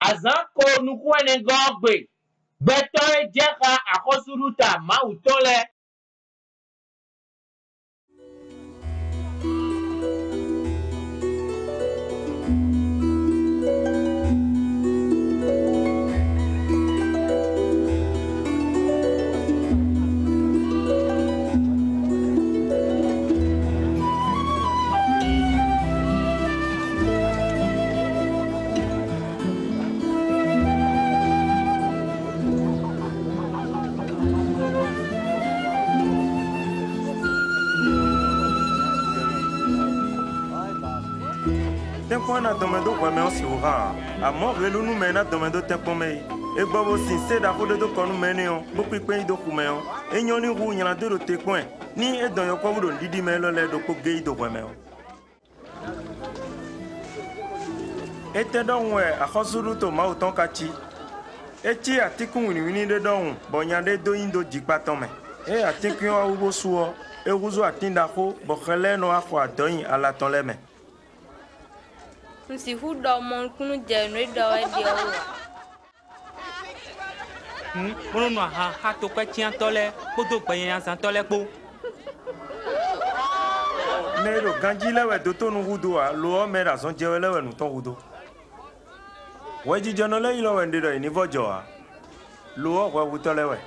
azan ko nuku ene gogbe beto ejeka akosuruta mautole. Tempo na domendo kwame o siwha amo relu nu mena domendo tempo me egbo bo sin se da fodo do konu meni o bo pipe do kume o enyo ni hu nyana do te pon ni edon yo ko wudo ndidi me lo le do ko ge do kwame o ete don we akhosuru to ma uton kachi echi atikun wini de don bo nyande do indo jipaton me e atikun o wo suo e wuzo atinda ko bo khele no akwa doyin ala ton le me nsi hu do mon kunu je no do e de o ono no ha to kwa chian tole bodo gbe yan san tole po nero ganji lewe do to nu hudo a lo o mera son jewe lewe nu ton hudo weji jono le ilo wende do ni vojo a lo o wa huto lewe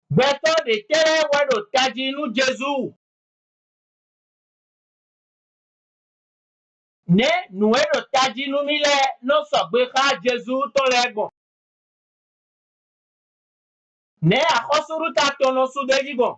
Beto de tere wedo taji nu Jesu. Ne nuedo taji nu mile no sogbe ka Jesu to legbon. Ne akosuruta tono su dejigbon.